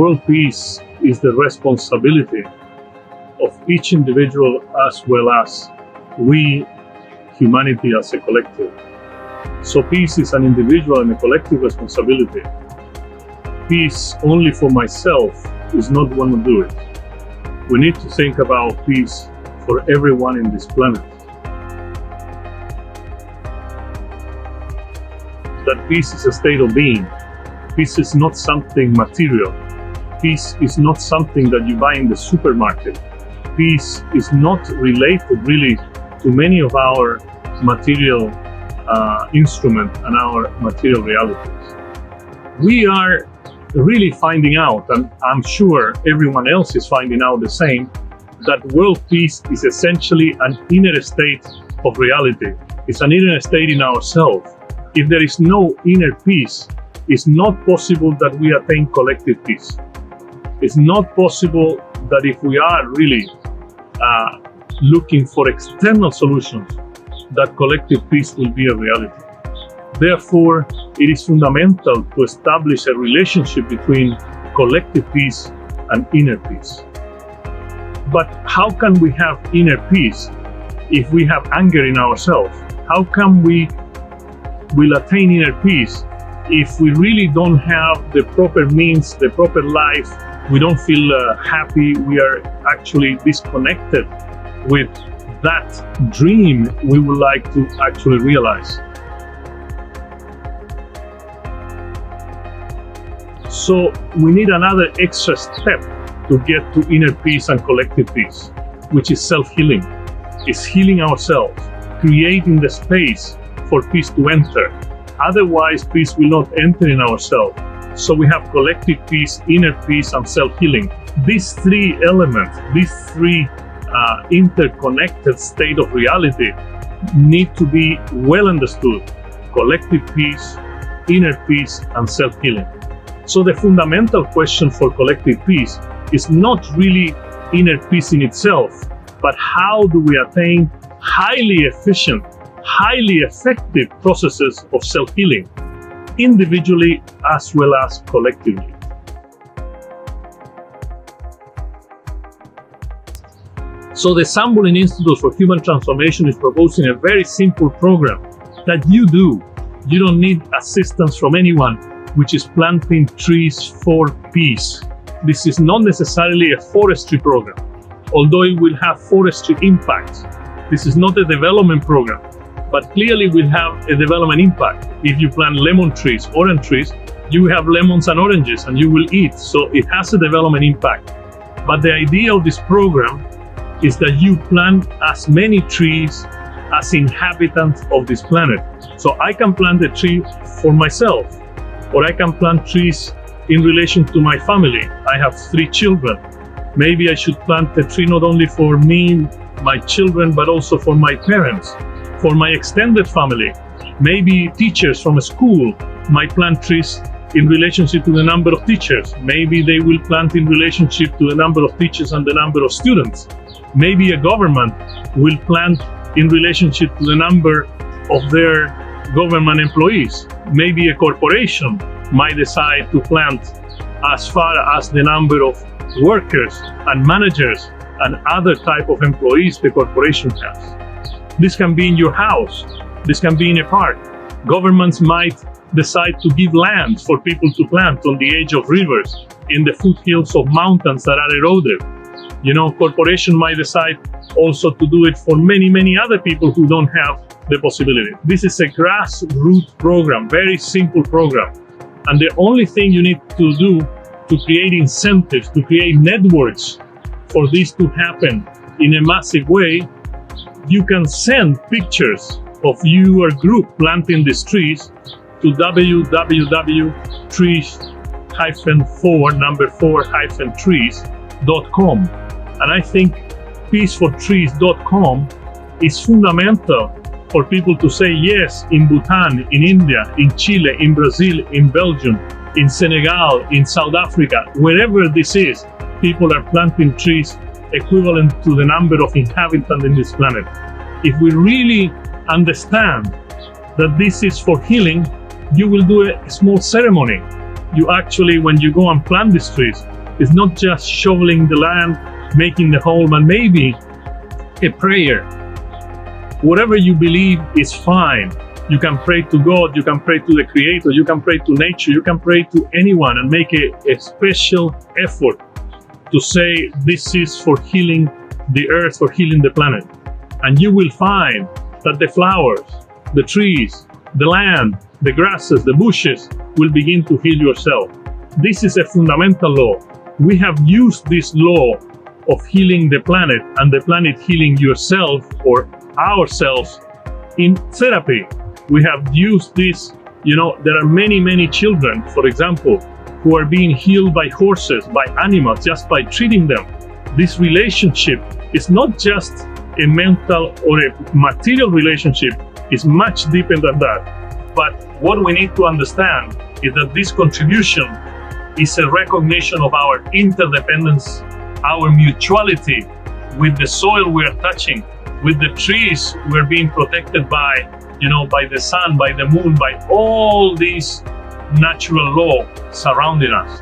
world peace is the responsibility of each individual as well as we, humanity as a collective. So peace is an individual and a collective responsibility. Peace only for myself is not going to do it. We need to think about peace for everyone in this planet. That peace is a state of being. Peace is not something material. Peace is not something that you buy in the supermarket. Peace is not related really to many of our material instruments and our material realities. We are really finding out, and I'm sure everyone else is finding out the same, that world peace is essentially an inner state of reality. It's an inner state in ourselves. If there is no inner peace, it's not possible that we attain collective peace. It's not possible that if we are really looking for external solutions, that collective peace will be a reality. Therefore, it is fundamental to establish a relationship between collective peace and inner peace. But how can we have inner peace if we have anger in ourselves? How can we will attain inner peace if we really don't have the proper means, the proper life? We don't feel happy. We are actually disconnected with that dream we would like to actually realize. So we need another extra step to get to inner peace and collective peace, which is self-healing. It's healing ourselves, creating the space for peace to enter. Otherwise, peace will not enter in ourselves. So we have collective peace, inner peace, and self-healing. These three elements, these three interconnected state of reality need to be well understood. Collective peace, inner peace, and self-healing. So the fundamental question for collective peace is not really inner peace in itself, but how do we attain highly efficient, highly effective processes of self-healing, individually as well as collectively. So the Sambolin Institute for Human Transformation is proposing a very simple program that you do. You don't need assistance from anyone, which is planting trees for peace. This is not necessarily a forestry program, although it will have forestry impacts. This is not a development program, but clearly will have a development impact. If you plant lemon trees, orange trees, you have lemons and oranges and you will eat. So it has a development impact. But the idea of this program is that you plant as many trees as inhabitants of this planet. So I can plant a tree for myself, or I can plant trees in relation to my family. I have 3 children. Maybe I should plant a tree not only for me, my children, but also for my parents, for my extended family. Maybe teachers from a school might plant trees in relationship to the number of teachers. Maybe they will plant in relationship to the number of teachers and the number of students. Maybe a government will plant in relationship to the number of their government employees. Maybe a corporation might decide to plant as far as the number of workers and managers and other type of employees the corporation has. This can be in your house. This can be in a park. Governments might decide to give land for people to plant on the edge of rivers, in the foothills of mountains that are eroded. Corporation might decide also to do it for many, many other people who don't have the possibility. This is a grassroots program, very simple program. And the only thing you need to do to create incentives, to create networks for this to happen in a massive way, you can send pictures of your group planting these trees to www.trees-4-trees.com. And I think peacefortrees.com is fundamental for people to say yes in Bhutan, in India, in Chile, in Brazil, in Belgium, in Senegal, in South Africa, wherever this is, people are planting trees equivalent to the number of inhabitants in this planet. If we really understand that this is for healing, you will do a small ceremony. you actually, when you go and plant these trees, it's not just shoveling the land, making the hole, but maybe a prayer. Whatever you believe is fine. You can pray to God, you can pray to the Creator, you can pray to nature, you can pray to anyone and make a special effort to say this is for healing the earth, for healing the planet. And you will find that the flowers, the trees, the land, the grasses, the bushes will begin to heal yourself. This is a fundamental law. We have used this law of healing the planet and the planet healing yourself or ourselves in therapy. We have used this, there are many children, for example, who are being healed by horses, by animals, just by treating them. This relationship is not just a mental or a material relationship, it's much deeper than that. But what we need to understand is that this contribution is a recognition of our interdependence, our mutuality with the soil we are touching, with the trees we're being protected by, by the sun, by the moon, by all these natural law surrounding us.